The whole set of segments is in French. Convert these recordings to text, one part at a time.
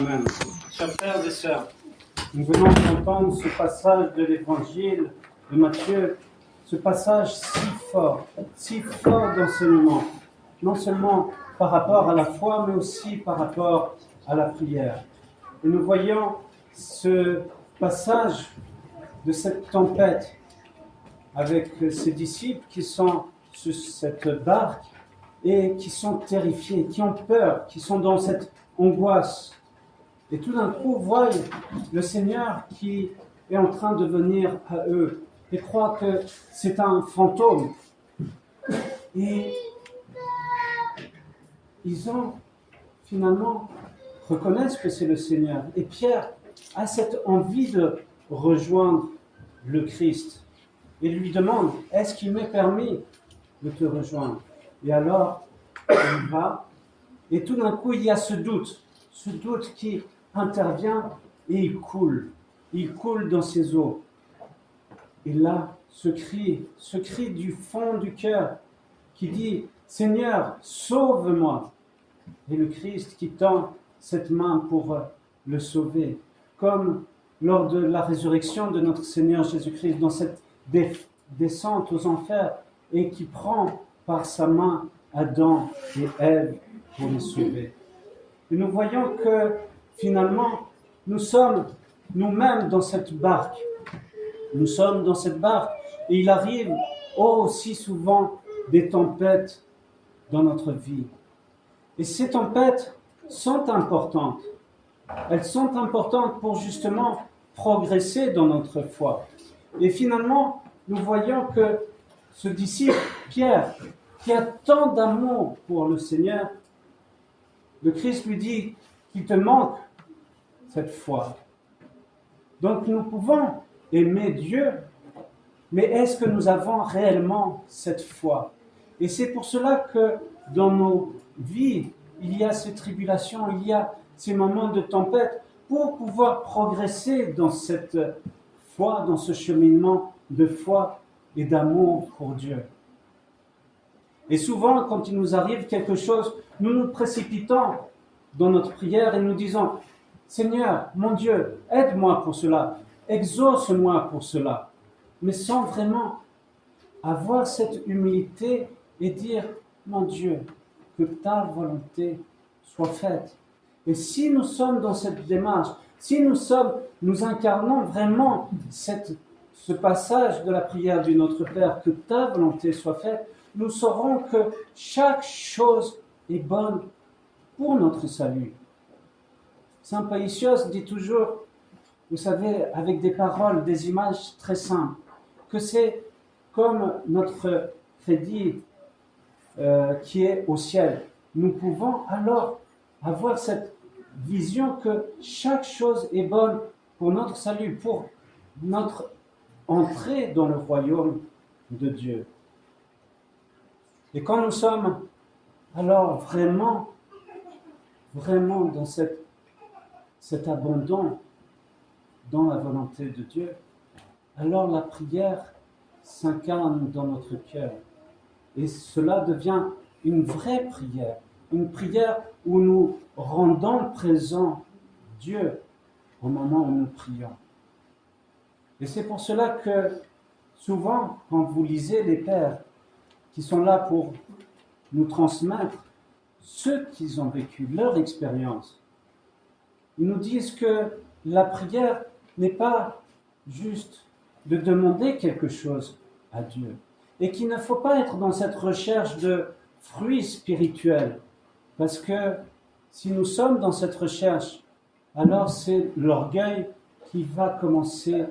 Amen. Chers frères et sœurs, nous venons d'entendre ce passage de l'évangile de Matthieu, ce passage si fort d'enseignement, non seulement par rapport à la foi, mais aussi par rapport à la prière. Et nous voyons ce passage de cette tempête avec ses disciples qui sont sur cette barque et qui sont terrifiés, qui ont peur, qui sont dans cette angoisse. Et tout d'un coup, voient le Seigneur qui est en train de venir à eux et croient que c'est un fantôme. Et ils ont finalement reconnaissent que c'est le Seigneur. Et Pierre a cette envie de rejoindre le Christ et lui demande, est-ce qu'il m'est permis de te rejoindre? Et alors, il va, et tout d'un coup, il y a ce doute qui intervient et il coule dans ses eaux. Et là, ce cri du fond du cœur qui dit, Seigneur, sauve-moi. Et le Christ qui tend cette main pour le sauver, comme lors de la résurrection de notre Seigneur Jésus-Christ, dans cette descente aux enfers, et qui prend par sa main Adam et Ève pour les sauver. Et nous voyons que finalement, nous sommes nous-mêmes dans cette barque. Nous sommes dans cette barque, et il arrive aussi souvent des tempêtes dans notre vie. Et ces tempêtes sont importantes. Elles sont importantes pour justement progresser dans notre foi. Et finalement, nous voyons que ce disciple, Pierre, qui a tant d'amour pour le Seigneur, le Christ lui dit qu'il te manque cette foi. Donc nous pouvons aimer Dieu, mais est-ce que nous avons réellement cette foi? Et c'est pour cela que dans nos vies, il y a ces tribulations, il y a ces moments de tempête pour pouvoir progresser dans cette foi, dans ce cheminement de foi et d'amour pour Dieu. Et souvent, quand il nous arrive quelque chose, nous nous précipitons dans notre prière et nous disons « Seigneur, mon Dieu, aide-moi pour cela, exauce-moi pour cela », mais sans vraiment avoir cette humilité et dire « Mon Dieu, que ta volonté soit faite ». Et si nous sommes dans cette démarche, si nous incarnons vraiment ce passage de la prière du Notre Père, que ta volonté soit faite, nous saurons que chaque chose est bonne pour notre salut. Saint Païsios dit toujours, vous savez, avec des paroles, des images très simples, que c'est comme notre crédit qui est au ciel. Nous pouvons alors avoir cette vision que chaque chose est bonne pour notre salut, pour notre entrée dans le royaume de Dieu. Et quand nous sommes alors vraiment dans cet abandon dans la volonté de Dieu, alors la prière s'incarne dans notre cœur. Et cela devient une vraie prière, une prière où nous rendons présent Dieu au moment où nous prions. Et c'est pour cela que souvent, quand vous lisez les pères qui sont là pour nous transmettre ce qu'ils ont vécu, leur expérience, ils nous disent que la prière n'est pas juste de demander quelque chose à Dieu et qu'il ne faut pas être dans cette recherche de fruits spirituels, parce que si nous sommes dans cette recherche, alors c'est l'orgueil qui va commencer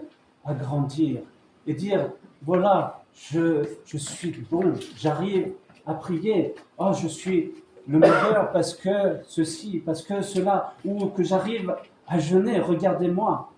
à grandir et dire, voilà, je suis bon, j'arrive à prier, oh, je suis le meilleur parce que ceci, parce que cela, ou que j'arrive à jeûner, regardez-moi.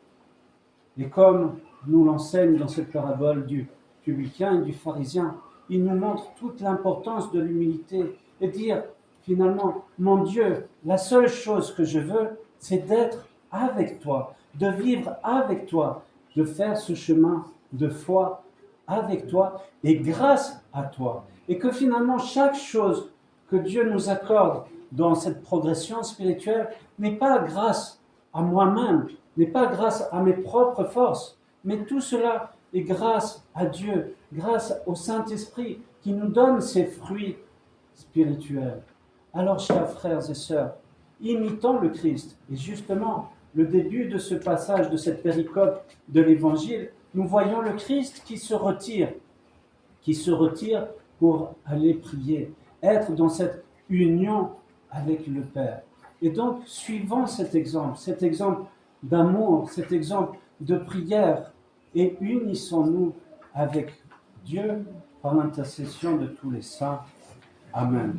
Et comme nous l'enseigne dans cette parabole du publicain et du pharisien, il nous montre toute l'importance de l'humilité et dire, finalement, mon Dieu, la seule chose que je veux, c'est d'être avec toi, de vivre avec toi, de faire ce chemin de foi avec toi et grâce à toi. Et que finalement, chaque chose que Dieu nous accorde dans cette progression spirituelle n'est pas grâce à moi-même, n'est pas grâce à mes propres forces, mais tout cela est grâce à Dieu, grâce au Saint-Esprit qui nous donne ces fruits spirituels. Alors, chers frères et sœurs, imitons le Christ. Et justement, le début de ce passage, de cette péricope de l'Évangile, nous voyons le Christ qui se retire pour aller prier, être dans cette union avec le Père. Et donc, suivons cet exemple d'amour, cet exemple de prière, et unissons-nous avec Dieu par l'intercession de tous les saints. Amen.